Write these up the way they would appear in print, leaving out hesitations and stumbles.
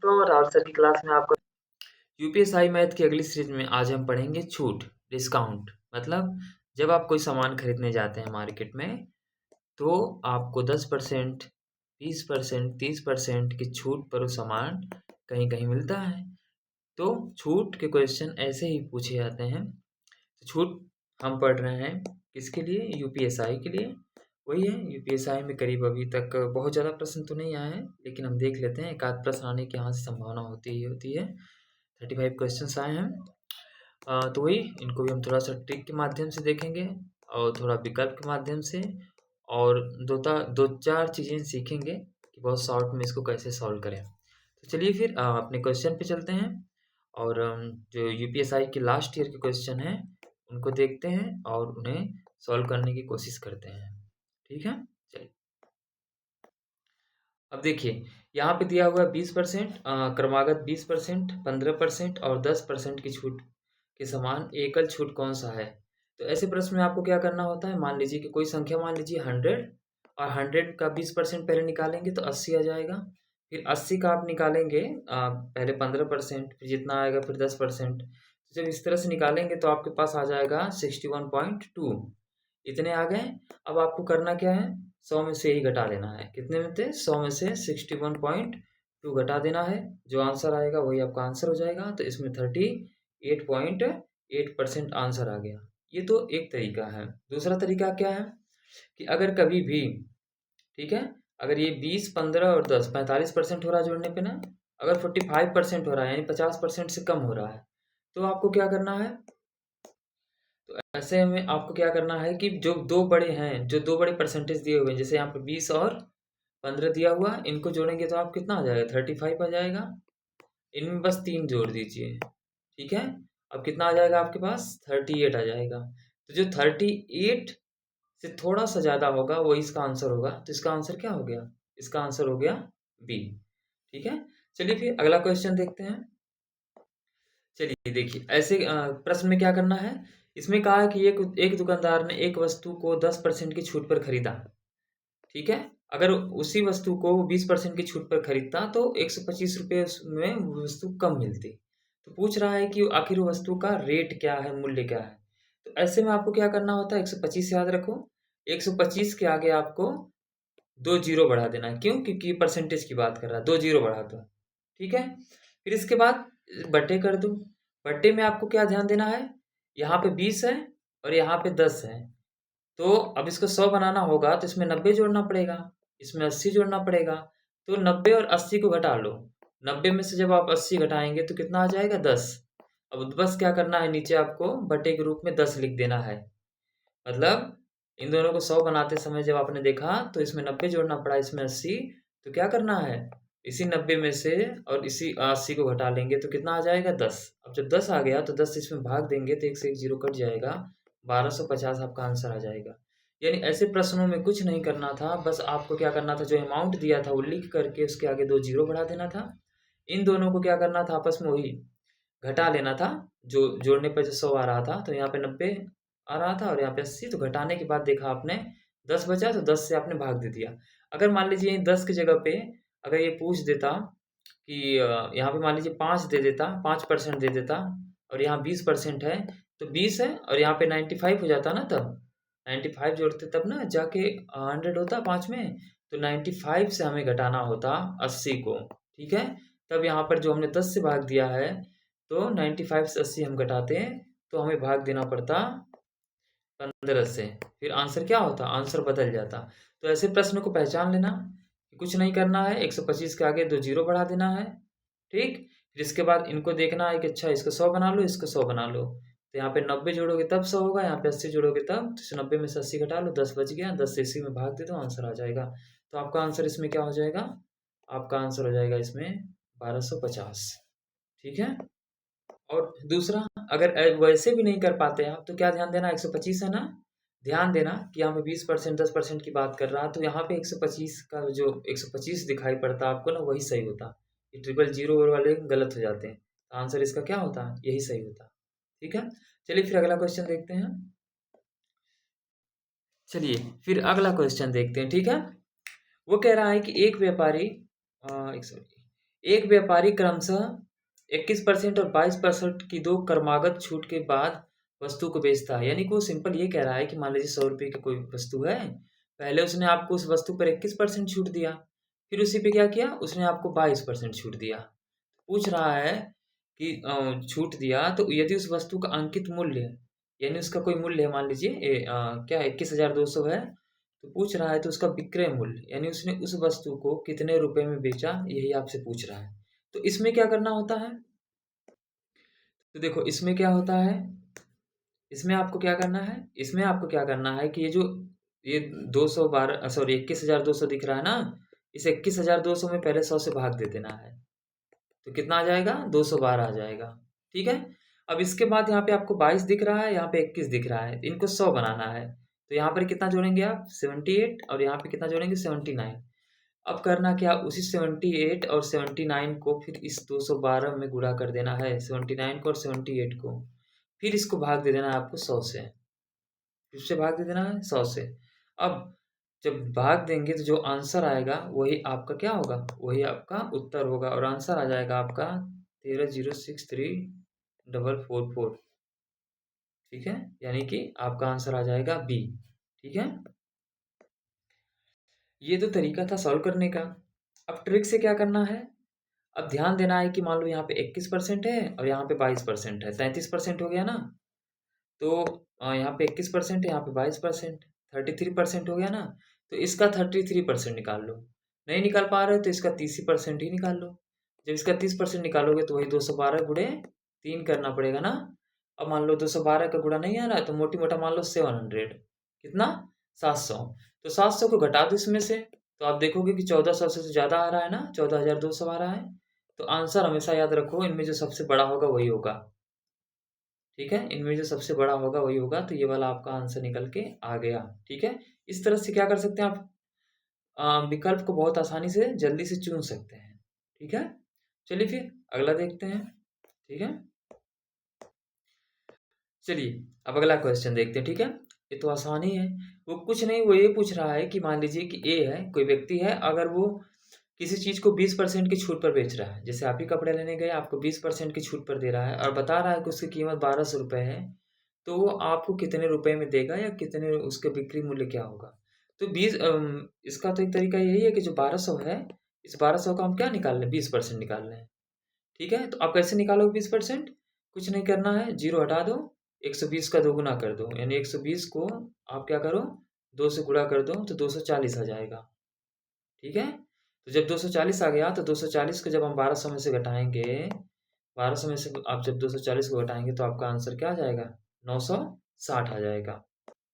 और सर की क्लास में आपका यूपीएसआई मैथ की अगली सीरीज में आज हम पढ़ेंगे छूट, डिस्काउंट। मतलब जब आप कोई सामान खरीदने जाते हैं मार्केट में तो आपको 10%, 20%, 30% की छूट पर वो सामान कहीं कहीं मिलता है। तो छूट के क्वेश्चन ऐसे ही पूछे जाते हैं। तो छूट हम पढ़ रहे हैं किसके लिए? यूपीएसआई के लिए। वही है, यूपीएसआई में करीब अभी तक बहुत ज़्यादा प्रश्न तो नहीं आए हैं, लेकिन हम देख लेते हैं। एक आध प्रश्न आने की यहाँ से संभावना होती है। 35 क्वेश्चंस आए हैं। तो वही इनको भी हम थोड़ा सा ट्रिक के माध्यम से देखेंगे और थोड़ा विकल्प के माध्यम से, और दो चार चीज़ें सीखेंगे कि बहुत शॉर्ट में इसको कैसे सॉल्व करें। तो चलिए फिर अपने क्वेश्चन पे चलते हैं और जो यूपीएसआई के लास्ट ईयर के क्वेश्चन हैं उनको देखते हैं और उन्हें सॉल्व करने की कोशिश करते हैं। ठीक है, चलिए। अब देखिए, यहाँ पे दिया हुआ है 20%, क्रमागत 20%, 15% और 10% की छूट के समान एकल छूट कौन सा है? तो ऐसे प्रश्न में आपको क्या करना होता है? मान लीजिए कि कोई संख्या, मान लीजिए 100, और 100 का 20% पहले निकालेंगे तो 80 आ जाएगा। फिर 80 का आप निकालेंगे पहले 15%, फिर जितना आएगा फिर 10%। जब इस तरह से निकालेंगे तो आपके पास आ जाएगा 61.2। इतने आ गए। अब आपको करना क्या है? 100 में से ही घटा देना है। कितने में थे? 100 में से 61.2 घटा देना है। जो आंसर आएगा वही आपका आंसर हो जाएगा। तो इसमें 38.8% आंसर आ गया। ये तो एक तरीका है। दूसरा तरीका क्या है कि अगर कभी भी, ठीक है, अगर ये 20, 15 और 10 45% हो रहा है जोड़ने पे ना, अगर 45% हो रहा है यानी 50% से कम हो रहा है, तो आपको क्या करना है? तो ऐसे में आपको क्या करना है कि जो दो बड़े हैं, जो दो बड़े परसेंटेज दिए हुए हैं, जैसे यहाँ पे 20 और 15 दिया हुआ है, इनको जोड़ेंगे तो आप कितना आ जाएगा? 35 आ जाएगा। इनमें बस 3 जोड़ दीजिए। ठीक है, अब कितना आ जाएगा आपके पास? 38 आ जाएगा। तो जो 38 से थोड़ा सा ज़्यादा होगा वो इसका आंसर होगा। तो इसका आंसर क्या हो गया? इसका आंसर हो गया बी। ठीक है, चलिए फिर अगला क्वेश्चन देखते हैं। चलिए देखिए, ऐसे प्रश्न में क्या करना है? इसमें कहा है कि एक दुकानदार ने एक वस्तु को 10% की छूट पर खरीदा। ठीक है, अगर उसी वस्तु को 20% की छूट पर खरीदता तो 125 रुपये में वो वस्तु कम मिलती। तो पूछ रहा है कि आखिर वो वस्तु का रेट क्या है, मूल्य क्या है? तो ऐसे में आपको क्या करना होता है? 125 याद रखो। 125 के आगे आपको 2 जीरो बढ़ा देना है। क्यों? क्योंकि परसेंटेज की बात कर रहा है। 2 जीरो बढ़ा दो। ठीक है, फिर इसके बाद बटे कर दो। बटे में आपको क्या ध्यान देना है? यहाँ पे 20 है और यहाँ पे 10 है। तो अब इसको 100 बनाना होगा तो इसमें 90 जोड़ना पड़ेगा, इसमें 80 जोड़ना पड़ेगा। तो 90 और 80 को घटा लो। 90 में से जब आप 80 घटाएंगे तो कितना आ जाएगा? 10। अब बस क्या करना है, नीचे आपको बटे के रूप में 10 लिख देना है। मतलब इन दोनों को 100 बनाते समय जब आपने देखा तो इसमें 90 जोड़ना पड़ा, इसमें 80। तो क्या करना है? इसी 90 में से और इसी 80 को घटा लेंगे तो कितना आ जाएगा? 10। अब जब 10 आ गया तो 10 से इसमें भाग देंगे तो एक से एक जीरो कट जाएगा। 1250 आपका आंसर आ जाएगा। यानी ऐसे प्रश्नों में कुछ नहीं करना था, बस आपको क्या करना था? जो अमाउंट दिया था वो लिख करके उसके आगे 2 जीरो बढ़ा देना था। इन दोनों को क्या करना था? आपस में वही घटा लेना था। जो जोड़ने पर जो 100 आ रहा था तो यहाँ पे 90 आ रहा था और यहाँ पे 80। तो घटाने के बाद देखा आपने 10 बचा तो 10 से आपने भाग दे दिया। अगर मान लीजिए 10 की जगह पे अगर ये पूछ देता कि यहाँ पे मान लीजिए 5 दे देता, 5% दे देता, और यहाँ 20% है, तो 20 है और यहाँ पे 95 हो जाता ना, तब 95 जोड़ते तब ना जाके 100 होता 5 में। तो 95 से हमें घटाना होता 80 को। ठीक है, तब यहाँ पर जो हमने 10 से भाग दिया है तो 95 से 80 हम घटाते हैं तो हमें भाग देना पड़ता 15 से। फिर आंसर क्या होता? आंसर बदल जाता। तो ऐसे प्रश्न को पहचान लेना कि कुछ नहीं करना है, 125 के आगे 2 जीरो बढ़ा देना है। ठीक, फिर इसके बाद इनको देखना है कि अच्छा इसको 100 बना लो, इसको 100 बना लो। तो यहाँ पे 90 जोड़ोगे तब 100 होगा, यहाँ पे 80 जोड़ोगे तब। तो 90 में से 80 घटा लो, 10 बच गया, 10 से 80 में भाग दे दो, आंसर आ जाएगा। तो आपका आंसर इसमें क्या हो जाएगा? आपका आंसर हो जाएगा इसमें 1250। ठीक है, और दूसरा अगर वैसे भी नहीं कर पाते आप तो क्या ध्यान देना? 125 है ना, ध्यान देना कि यहाँ पे 20%, 10% की बात कर रहा है तो यहाँ पे 125 का जो 125 दिखाई पड़ता आपको ना, वही सही होता। ये ट्रिपल जीरो वाले गलत हो जाते हैं। तो आंसर इसका क्या होता? यही सही होता। ठीक है, चलिए फिर अगला क्वेश्चन देखते हैं। चलिए फिर अगला क्वेश्चन देखते हैं। ठीक है, वो कह रहा है कि एक व्यापारी एक व्यापारी क्रमशः 21% और 22% की दो क्रमागत छूट के बाद वस्तु को बेचता है। यानी कि वो सिंपल ये कह रहा है कि मान लीजिए 100 रुपये की कोई वस्तु है, पहले उसने आपको उस वस्तु पर 21% छूट दिया, फिर उसी पे क्या किया, उसने आपको 22% छूट दिया। पूछ रहा है कि छूट दिया तो यदि उस वस्तु का अंकित मूल्य, यानी उसका कोई मूल्य है, मान लीजिए क्या 21,200 है, तो पूछ रहा है तो उसका विक्रय मूल्य, यानी उसने उस वस्तु को कितने रुपए में बेचा, यही आपसे पूछ रहा है। तो इसमें क्या करना होता है, तो देखो इसमें क्या होता है, इसमें आपको क्या करना है, इसमें आपको क्या करना है कि ये 212 सॉरी 21,200 दिख रहा है ना, इस 21,200 में पहले 100 से भाग दे देना है, तो कितना आ जाएगा, 212 आ जाएगा। ठीक है, अब इसके बाद यहाँ पे आपको 22 दिख रहा है, यहाँ पे 21 दिख रहा है, इनको 100 बनाना है, तो यहाँ पर कितना जोड़ेंगे आप, 78, और यहाँ पे कितना जोड़ेंगे, 79। अब करना क्या, उसी 78 और 79 को फिर इस 212 में गुणा कर देना है, 79 को और 78 को, फिर इसको भाग दे देना है आपको 100 से, किससे भाग दे देना है, 100 से। अब जब भाग देंगे तो जो आंसर आएगा वही आपका क्या होगा, वही आपका उत्तर होगा, और आंसर आ जाएगा आपका 13,063,444। ठीक है, यानी कि आपका आंसर आ जाएगा बी। ठीक है, ये तो तरीका था सॉल्व करने का। अब ट्रिक से क्या करना है, अब ध्यान देना है कि मान लो यहाँ पे 21% है और यहाँ पे 22% है, 33% हो गया ना, तो यहाँ पे 21% है, यहाँ पे 22%, 33% हो गया ना, तो इसका 33% निकाल लो। नहीं निकाल पा रहे हो तो इसका 30% ही निकाल लो। जब इसका 30% निकालोगे तो वही 212 गुणे 3 करना पड़ेगा ना। अब मान लो 212 का गुणा नहीं आ रहा है तो मोटी मोटा मान लो 700, कितना, 700। तो 700 को घटा दो इसमें से, तो आप देखोगे कि 1400 से तो ज़्यादा आ रहा है ना, 14,200 आ रहा है। तो आंसर हमेशा याद रखो, इनमें जो सबसे बड़ा होगा वही होगा। ठीक है, इनमें जो सबसे बड़ा होगा वही होगा, तो ये वाला आपका आंसर निकल के आ गया। ठीक है, इस तरह से क्या कर सकते हैं आप, विकल्प को बहुत आसानी से जल्दी से चुन सकते हैं। ठीक है, चलिए फिर अगला देखते हैं। ठीक है, चलिए अब अगला क्वेश्चन देखते हैं। ठीक है, ये तो आसान ही है, वो कुछ नहीं, वो ये पूछ रहा है कि मान लीजिए कि ए है, कोई व्यक्ति है, अगर वो किसी चीज़ को 20% की छूट पर बेच रहा है, जैसे आप ही कपड़े लेने गए, आपको 20% की छूट पर दे रहा है और बता रहा है कि उसकी कीमत 1200 रुपये है, तो वो आपको कितने रुपए में देगा या कितने उसके बिक्री मूल्य क्या होगा। तो इसका तो एक तरीका यही है कि जो 1200 है, इस 1200 का हम क्या निकाल लें, 20% निकाल लें। ठीक है, तो आप कैसे निकालोगे 20%, कुछ नहीं करना है, जीरो हटा दो, 120 का दोगुना कर दो, यानी 120 को आप क्या करो, 2 से गुणा कर दो तो 240 आ जाएगा। ठीक है, तो जब 240 आ गया तो 240 को जब हम 1200 में से घटाएंगे, 1200 में से आप जब 240 को घटाएंगे तो आपका आंसर क्या आ जाएगा, 960 आ जाएगा।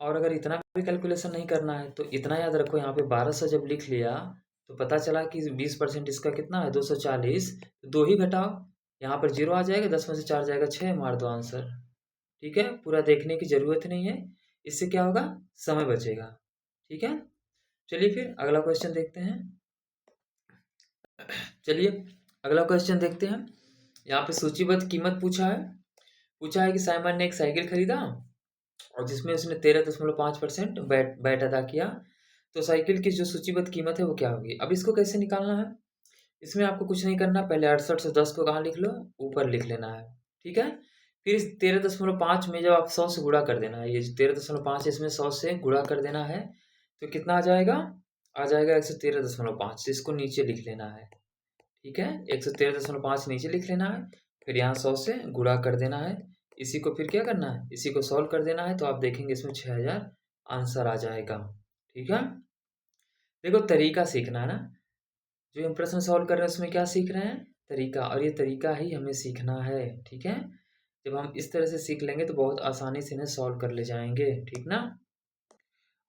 और अगर इतना भी कैलकुलेशन नहीं करना है तो इतना याद रखो, यहाँ पे 1200 जब लिख लिया तो पता चला कि 20% इसका कितना है, 240, तो 2 ही घटाओ, यहाँ पर 0 आ जाएगा, 10 में से 4 जाएगा 6, मार दो आंसर। ठीक है, पूरा देखने की ज़रूरत नहीं है, इससे क्या होगा, समय बचेगा। ठीक है, चलिए फिर अगला क्वेश्चन देखते हैं। चलिए अगला क्वेश्चन देखते हैं। यहाँ पे सूचीबद्ध कीमत पूछा है कि साइमन ने एक साइकिल खरीदा और जिसमें उसने 13.5% बैट अदा किया, तो साइकिल की जो सूचीबद्ध कीमत है वो क्या होगी। अब इसको कैसे निकालना है, इसमें आपको कुछ नहीं करना, पहले 68 से 10 को कहाँ लिख लो, ऊपर लिख लेना है। ठीक है, फिर इस 13.5 में जब आप 100 से गुणा कर देना है, ये 13.5 इसमें 100 से गुणा कर देना है, तो कितना आ जाएगा, आ जाएगा 113.5, इसको नीचे लिख लेना है। ठीक है, 113.5 नीचे लिख लेना है, फिर यहाँ 100 से गुणा कर देना है, इसी को फिर क्या करना है, इसी को सॉल्व कर देना है, तो आप देखेंगे इसमें 6000 आंसर आ जाएगा। ठीक है, देखो तरीका सीखना है ना, जो हम प्रश्न सॉल्व कर रहे हैं उसमें क्या सीख रहे हैं, तरीका, और ये तरीका ही हमें सीखना है। ठीक है, जब हम इस तरह से सीख लेंगे तो बहुत आसानी से इन्हें सॉल्व कर ले जाएंगे। ठीक ना,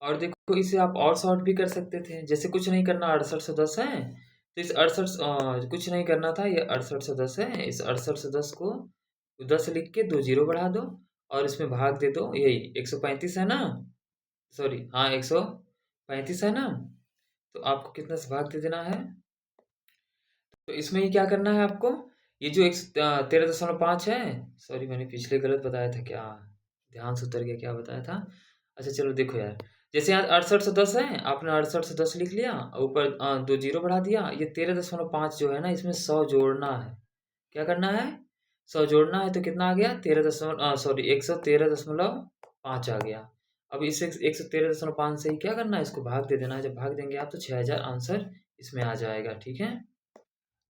और देखो इसे आप और शॉर्ट भी कर सकते थे, जैसे कुछ नहीं करना, 68 से 10 है, तो इस 68 कुछ नहीं करना था, ये 68 से 10 है, इस 68 से 10 को 10 लिख के 2 जीरो बढ़ा दो और इसमें भाग दे दो, यही 135 है ना, सॉरी हाँ 135 है ना, तो आपको कितना से भाग दे देना है, तो इसमें ये क्या करना है आपको, ये जो 13.5 है, सॉरी मैंने पिछले गलत बताया था क्या, ध्यान से उतर गया, क्या बताया था, अच्छा चलो देखो यार, जैसे यहाँ 68 से 10 है, आपने 68 से 10 लिख लिया, ऊपर 2 जीरो बढ़ा दिया। ये 13.5 जो है ना, इसमें 100 जोड़ना है। क्या करना है? 100 जोड़ना है, तो कितना आ गया? 113.5 आ गया। अब इसे 113.5 से ही क्या करना है? इसको भाग दे देना है। जब भाग देंगे आप तो 6000 आंसर इसमें आ जाएगा। ठीक है,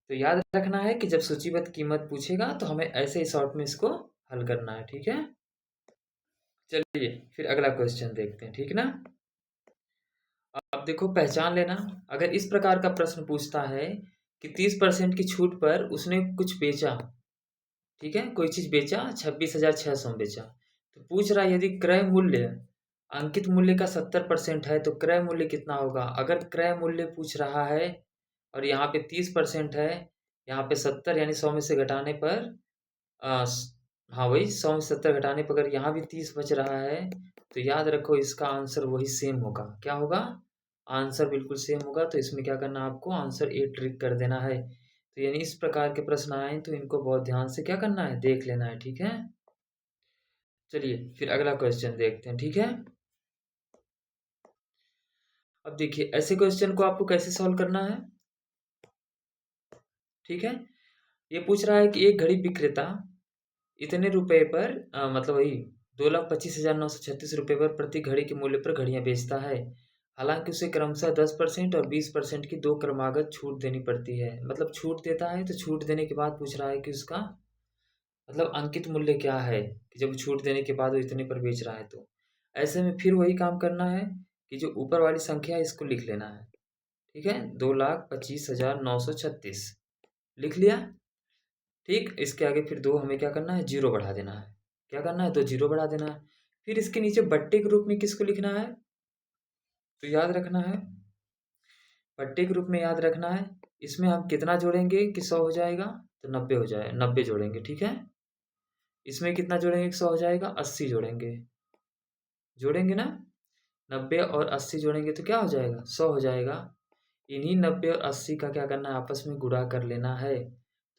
तो याद रखना है कि जब सूचीबद्ध कीमत पूछेगा तो हमें ऐसे ही शॉर्ट में इसको हल करना है। ठीक है, चलिए फिर अगला क्वेश्चन देखते हैं। ठीक है ना, अब देखो, पहचान लेना। अगर इस प्रकार का प्रश्न पूछता है कि 30% की छूट पर उसने कुछ बेचा, ठीक है, कोई चीज बेचा, 26,600 में बेचा, तो पूछ रहा है यदि क्रय मूल्य अंकित मूल्य का 70% है तो क्रय मूल्य कितना होगा। अगर क्रय मूल्य पूछ रहा है और यहाँ पे 30% है, यहाँ पे 70 यानी 100 में से घटाने पर हाँ वही 100 में 70 घटाने पर अगर यहाँ भी 30 बच रहा है, तो याद रखो इसका आंसर वही सेम होगा। क्या होगा? आंसर बिल्कुल सेम होगा। तो इसमें क्या करना है आपको? आंसर ए ट्रिक कर देना है। तो यानी इस प्रकार के प्रश्न आए तो इनको बहुत ध्यान से क्या करना है? देख लेना है। ठीक है, चलिए फिर अगला क्वेश्चन देखते हैं। ठीक है, अब देखिए ऐसे क्वेश्चन को आपको कैसे सॉल्व करना है। ठीक है, ये पूछ रहा है कि एक घड़ी विक्रेता इतने रुपए पर मतलब वही 2,25,936 रुपये पर प्रति घड़ी के मूल्य पर घड़ियां बेचता है। हालांकि उसे क्रमशः 10% और 20% की दो क्रमागत छूट देनी पड़ती है। मतलब छूट देता है तो छूट देने के बाद पूछ रहा है कि उसका मतलब अंकित मूल्य क्या है, कि जब छूट देने के बाद वो इतने पर बेच रहा है। तो ऐसे में फिर वही काम करना है कि जो ऊपर वाली संख्या है इसको लिख लेना है। ठीक है, 2,25,936 लिख लिया। ठीक, इसके आगे फिर दो हमें क्या करना है? जीरो बढ़ा देना है। क्या करना है? दो जीरो बढ़ा देना है। फिर इसके नीचे बट्टे के रूप में किसको लिखना है? तो याद रखना है, बट्टे के रूप में याद रखना है, इसमें हम कितना जोड़ेंगे कि 100 हो जाएगा? तो 90 हो जाए, 90 जोड़ेंगे। ठीक है, इसमें कितना जोड़ेंगे कि 100 हो जाएगा? 80 जोड़ेंगे। जोड़ेंगे ना, 90 और 80 जोड़ेंगे तो क्या हो जाएगा? 100 हो जाएगा। इन्हीं 90 और 80 का क्या करना है? आपस में गुणा कर लेना है।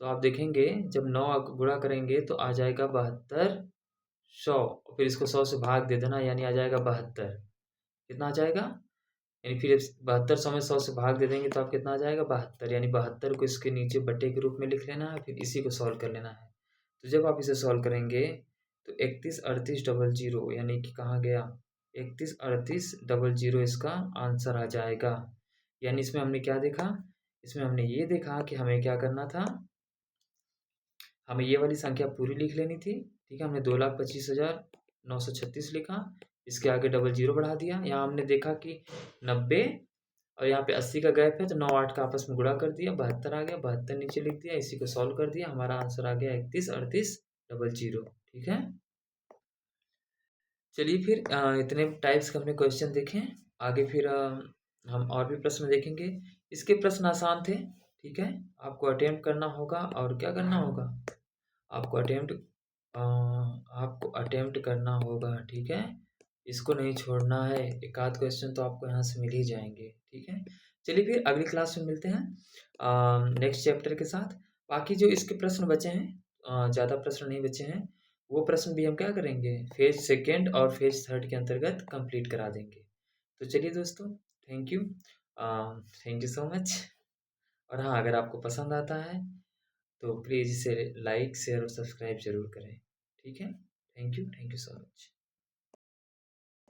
तो आप देखेंगे जब 9 गुणा करेंगे तो आ जाएगा 72, 100, और फिर इसको 100 से भाग दे देना, यानी आ जाएगा 72। कितना आ जाएगा? यानी फिर 72 100 में 100 से भाग दे देंगे तो आप कितना आ जाएगा? 72। यानी 72 को इसके नीचे बटे के रूप में लिख लेना है, फिर इसी को सॉल्व कर लेना है। तो जब आप इसे सॉल्व करेंगे तो 313800 यानी कि कहाँ गया? 313800 इसका आंसर आ जाएगा। यानी इसमें हमने क्या देखा? इसमें हमने ये देखा कि हमें क्या करना था, हमें ये वाली संख्या पूरी लिख लेनी थी। ठीक है, हमने 2,25,936 लिखा, इसके आगे डबल जीरो बढ़ा दिया। यहाँ हमने देखा कि 90 और यहाँ पे 80 का गैप है, तो 9 8 का आपस में गुणा कर दिया, 72 आ गया, 72 नीचे लिख दिया, इसी को सॉल्व कर दिया, हमारा आंसर आ गया 313800। ठीक है, चलिए फिर इतने टाइप्स के हमने क्वेश्चन देखे। आगे फिर हम और भी प्रश्न देखेंगे। इसके प्रश्न आसान थे। ठीक है, आपको अटेम्प्ट करना होगा और क्या करना होगा? आपको अटेम्प्ट आपको अटेम्प्ट करना होगा। ठीक है, इसको नहीं छोड़ना है। एक आध क्वेश्चन तो आपको यहाँ से मिल ही जाएंगे। ठीक है, चलिए फिर अगली क्लास में मिलते हैं नेक्स्ट चैप्टर के साथ। बाकी जो इसके प्रश्न बचे हैं, ज़्यादा प्रश्न नहीं बचे हैं, वो प्रश्न भी हम क्या करेंगे? फेज सेकेंड और फेज थर्ड के अंतर्गत कंप्लीट करा देंगे। तो चलिए दोस्तों, thank you, thank you so much. और हाँ, अगर आपको पसंद आता है तो प्लीज़ इसे लाइक शेयर और सब्सक्राइब ज़रूर करें। ठीक है, थैंक यू सो मच।